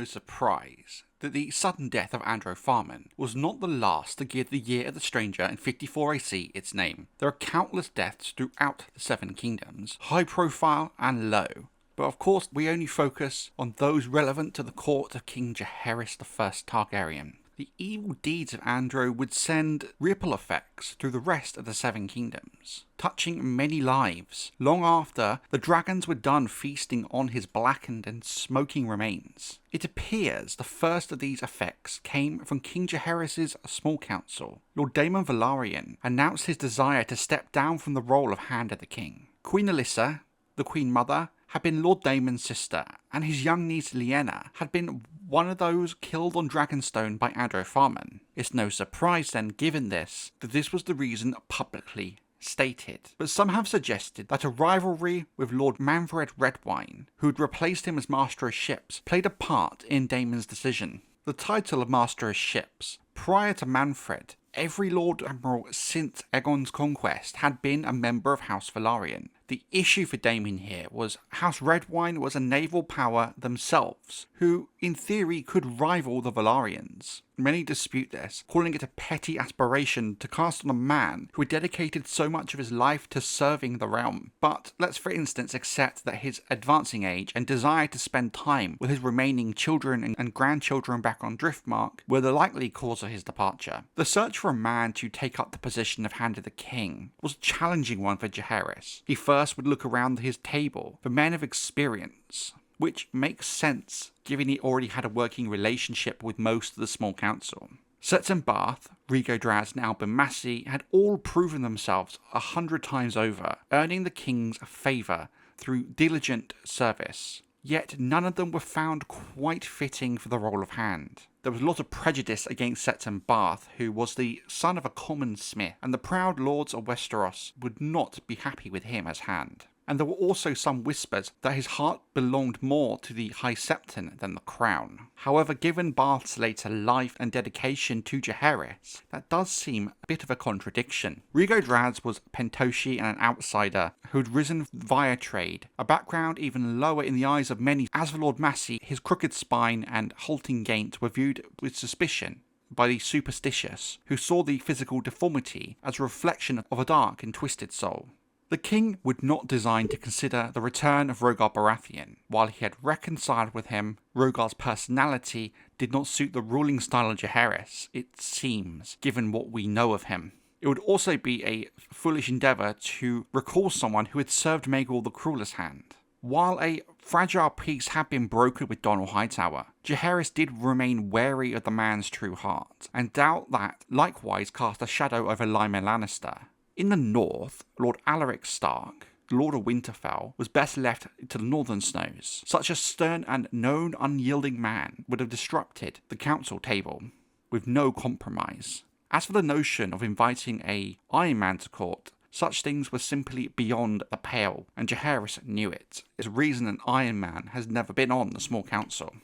no surprise that the sudden death of Androw Farman was not the last to give the Year of the Stranger in 54 AC its name. There are countless deaths throughout the Seven Kingdoms, high profile and low, but of course we only focus on those relevant to the court of King Jaehaerys I Targaryen. The evil deeds of Androw would send ripple effects through the rest of the Seven Kingdoms, touching many lives, long after the dragons were done feasting on his blackened and smoking remains. It appears the first of these effects came from King Jaehaerys' small council. Lord Daemon Velaryon announced his desire to step down from the role of Hand of the King. Queen Alyssa, the Queen Mother, had been Lord Daemon's sister, and his young niece Lyanna had been one of those killed on Dragonstone by Androw Farman. It's no surprise then, given this, that this was the reason publicly stated. But some have suggested that a rivalry with Lord Manfred Redwyne, who had replaced him as Master of Ships, played a part in Daemon's decision. The title of Master of Ships, prior to Manfred, every Lord Admiral since Aegon's conquest had been a member of House Velaryon. The issue for Daemon here was House Redwyne was a naval power themselves, who in theory could rival the Velaryons. Many dispute this, calling it a petty aspiration to cast on a man who had dedicated so much of his life to serving the realm. But let's for instance accept that his advancing age and desire to spend time with his remaining children and grandchildren back on Driftmark were the likely cause of his departure. The search for a man to take up the position of Hand of the King was a challenging one for Jaehaerys. He first would look around his table for men of experience, which makes sense given he already had a working relationship with most of the small council. Setson Bath, Rigo Draz and Albin Massey had all proven themselves 100 times over, earning the king's favour through diligent service. Yet none of them were found quite fitting for the role of Hand. There was a lot of prejudice against Setson Bath, who was the son of a common smith, and the proud lords of Westeros would not be happy with him as Hand. And there were also some whispers that his heart belonged more to the High Septon than the crown. However, given Bath's later life and dedication to Jaehaerys, that does seem a bit of a contradiction. Rigo Draz was Pentoshi and an outsider who had risen via trade, a background even lower in the eyes of many. As for Lord Massey, his crooked spine and halting gait were viewed with suspicion by the superstitious, who saw the physical deformity as a reflection of a dark and twisted soul. The king would not design to consider the return of Rhaegar Baratheon. While he had reconciled with him, Rhaegar's personality did not suit the ruling style of Jaehaerys, it seems, given what we know of him. It would also be a foolish endeavour to recall someone who had served Maegor the Cruelest Hand. While a fragile peace had been brokered with Donald Hightower, Jaehaerys did remain wary of the man's true heart, and doubt that likewise cast a shadow over Lyman Lannister. In the north, Lord Alaric Stark, Lord of Winterfell, was best left to the northern snows. Such a stern and known unyielding man would have disrupted the council table with no compromise. As for the notion of inviting a Iron Man to court, such things were simply beyond the pale, and Jaehaerys knew it. It's a reason an Iron Man has never been on the small council.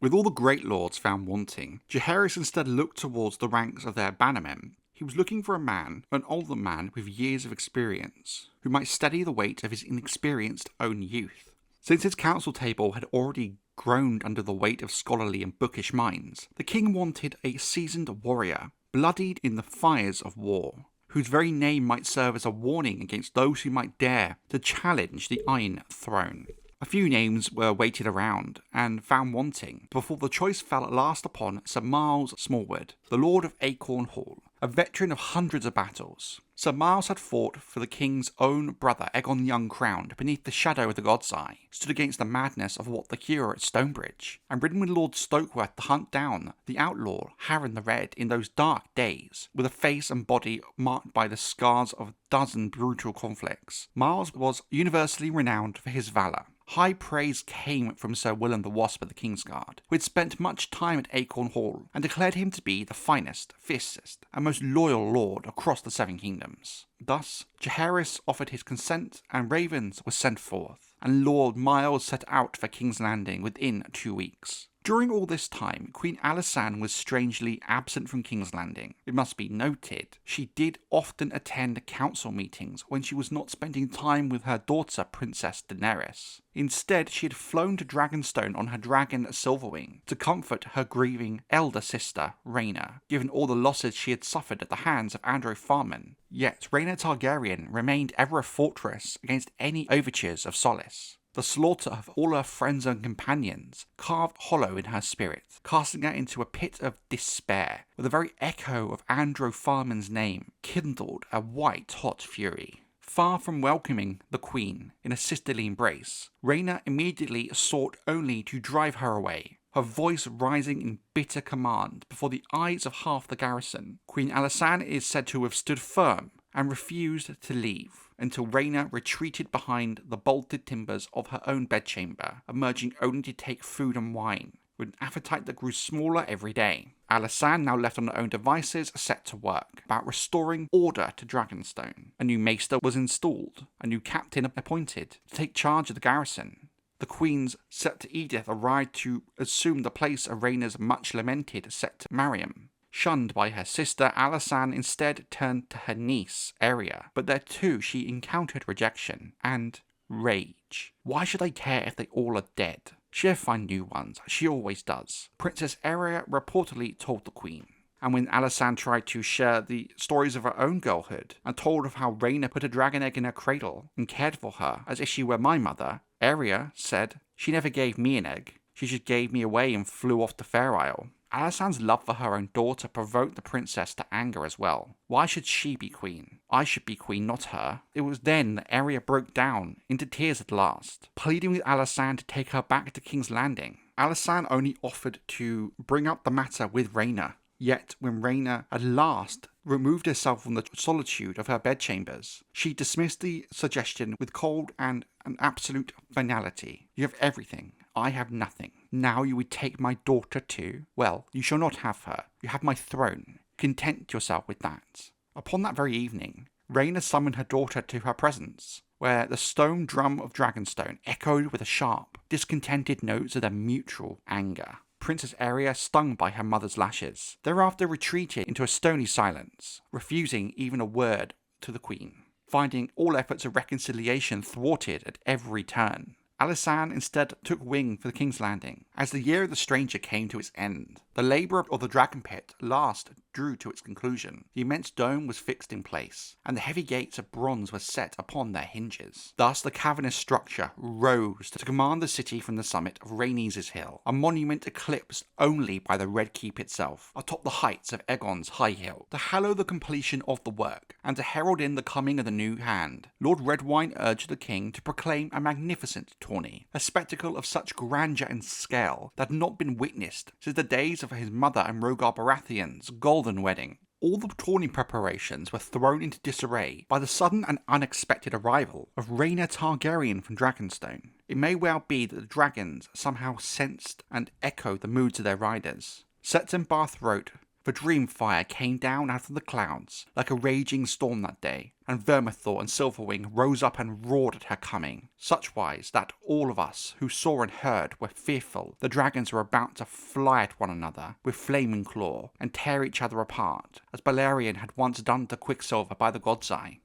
With all the great lords found wanting, Jaehaerys instead looked towards the ranks of their bannermen. He was looking for a man, an older man with years of experience, who might steady the weight of his inexperienced own youth. Since his council table had already groaned under the weight of scholarly and bookish minds, the king wanted a seasoned warrior, bloodied in the fires of war, whose very name might serve as a warning against those who might dare to challenge the Iron Throne. A few names were waited around and found wanting, before the choice fell at last upon Sir Myles Smallwood, the Lord of Acorn Hall, a veteran of hundreds of battles. Sir Myles had fought for the king's own brother Aegon the Uncrowned beneath the shadow of the God's Eye, stood against the madness of what the hero at Stonebridge, and ridden with Lord Stokeworth to hunt down the outlaw Harren the Red in those dark days, with a face and body marked by the scars of a dozen brutal conflicts. Myles was universally renowned for his valour. High praise came from Sir Willem the Wasp of the Kingsguard, who had spent much time at Acorn Hall, and declared him to be the finest, fiercest, and most loyal lord across the Seven Kingdoms. Thus, Jaehaerys offered his consent, and ravens were sent forth. and Lord Myles set out for King's Landing within 2 weeks. During all this time, Queen Alysanne was strangely absent from King's Landing. It must be noted, she did often attend council meetings when she was not spending time with her daughter Princess Daenerys. Instead, she had flown to Dragonstone on her dragon Silverwing to comfort her grieving elder sister Rhaena, given all the losses she had suffered at the hands of Androw Farman. Yet Rhaena Targaryen remained ever a fortress against any overtures of solace. The slaughter of all her friends and companions carved hollow in her spirit, casting her into a pit of despair, where the very echo of Androw Farman's name kindled a white-hot fury. Far from welcoming the Queen in a sisterly embrace, Rhaena immediately sought only to drive her away, her voice rising in bitter command before the eyes of half the garrison. Queen Alysanne is said to have stood firm and refused to leave until Rhaena retreated behind the bolted timbers of her own bedchamber, emerging only to take food and wine, with an appetite that grew smaller every day. Alysanne, now left on her own devices, set to work about restoring order to Dragonstone. A new maester was installed, a new captain appointed to take charge of the garrison. The Queen's Sept Edith arrived to assume the place of Rhaena's much-lamented Sept Mariam. Shunned by her sister, Alysanne instead turned to her niece, Aerea, but there too she encountered rejection and rage. Why should I care if they all are dead? She'll find new ones, she always does, Princess Aerea reportedly told the Queen. And when Alysanne tried to share the stories of her own girlhood, and told of how Rhaena put a dragon egg in her cradle and cared for her as if she were my mother, Aerea said, "She never gave me an egg, she just gave me away and flew off to Fair Isle." Alysanne's love for her own daughter provoked the princess to anger as well. Why should she be queen? I should be queen, not her. It was then that Aerea broke down into tears at last, pleading with Alysanne to take her back to King's Landing. Alysanne only offered to bring up the matter with Rhaena. Yet, when Rhaena at last removed herself from the solitude of her bedchambers, she dismissed the suggestion with cold and an absolute finality. "You have everything. I have nothing. Now you would take my daughter too? Well, you shall not have her. You have my throne. Content yourself with that." Upon that very evening, Rhaena summoned her daughter to her presence, where the stone drum of Dragonstone echoed with the sharp, discontented notes of their mutual anger. Princess Aerea, stung by her mother's lashes, thereafter retreated into a stony silence, refusing even a word to the Queen, finding all efforts of reconciliation thwarted at every turn. Alysanne instead took wing for the King's Landing. As the year of the stranger came to its end, the labour of the Dragonpit last drew to its conclusion. The immense dome was fixed in place, and the heavy gates of bronze were set upon their hinges. Thus the cavernous structure rose to command the city from the summit of Rhaenys' Hill, a monument eclipsed only by the Red Keep itself, atop the heights of Aegon's High Hill. To hallow the completion of the work, and to herald in the coming of the new hand, Lord Redwyne urged the king to proclaim a magnificent tourney, a spectacle of such grandeur and scale that had not been witnessed since the days of his mother and Rhaegar Baratheon's golden wedding. All the tourney preparations were thrown into disarray by the sudden and unexpected arrival of Rhaena Targaryen from Dragonstone. It may well be that the dragons somehow sensed and echoed the moods of their riders. Septembarth wrote, "The Dreamfyre came down out of the clouds like a raging storm that day, and Vermithor and Silverwing rose up and roared at her coming, suchwise that all of us who saw and heard were fearful the dragons were about to fly at one another with flaming claw and tear each other apart, as Balerion had once done to Quicksilver by the God's Eye."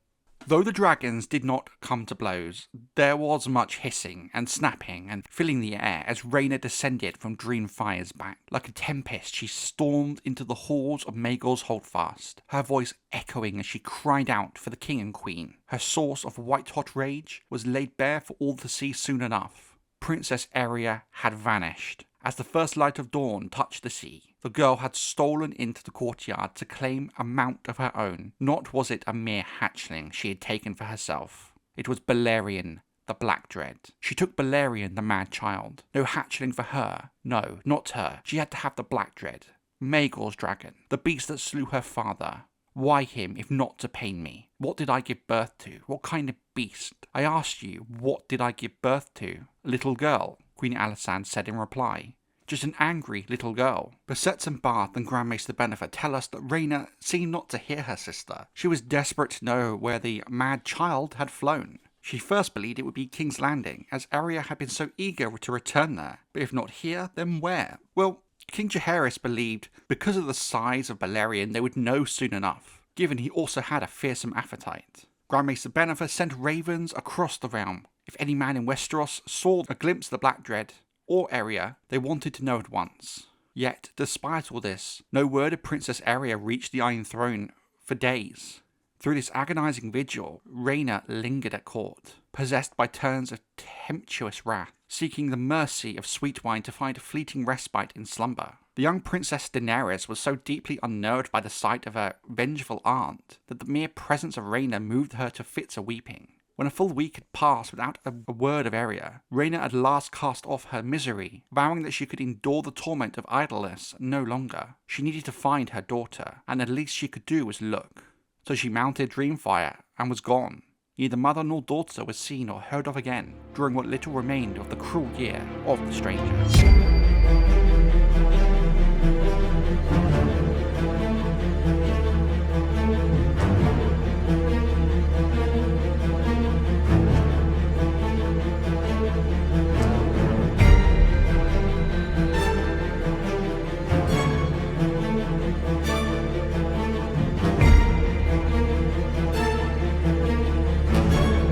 Though the dragons did not come to blows, there was much hissing and snapping and filling the air as Rhaena descended from Dreamfyre's back. Like a tempest, she stormed into the halls of Maegor's Holdfast, her voice echoing as she cried out for the king and queen. Her source of white-hot rage was laid bare for all to see soon enough. Princess Aerea had vanished. As the first light of dawn touched the sea, the girl had stolen into the courtyard to claim a mount of her own. Not was it a mere hatchling she had taken for herself. It was Balerion the Black Dread. She took Balerion the mad child. No hatchling for her. No, not her. She had to have the Black Dread. Maegor's dragon. The beast that slew her father. Why him, if not to pain me? What did I give birth to? What kind of beast? I asked you, what did I give birth to? A little girl, Queen Alysanne said in reply. Just an angry little girl. But Septembarth and Grand Maester Benefit tell us that Rhaena seemed not to hear her sister. She was desperate to know where the mad child had flown. She first believed it would be King's Landing, as Aerea had been so eager to return there, but if not here, then where? Well, King Jaehaerys believed because of the size of Balerion they would know soon enough, given he also had a fearsome appetite. Grand Maester Bennifer sent ravens across the realm. If any man in Westeros saw a glimpse of the Black Dread, or Aerea, they wanted to know at once. Yet, despite all this, no word of Princess Aerea reached the Iron Throne for days. Through this agonizing vigil, Rhaena lingered at court, possessed by turns of tempestuous wrath, seeking the mercy of Sweetwine to find a fleeting respite in slumber. The young Princess Daenerys was so deeply unnerved by the sight of her vengeful aunt that the mere presence of Rhaena moved her to fits of weeping. When a full week had passed without a word of Aerea, Rhaena at last cast off her misery, vowing that she could endure the torment of idleness no longer. She needed to find her daughter, and the least she could do was look. So she mounted Dreamfyre and was gone. Neither mother nor daughter was seen or heard of again during what little remained of the cruel year of the Stranger.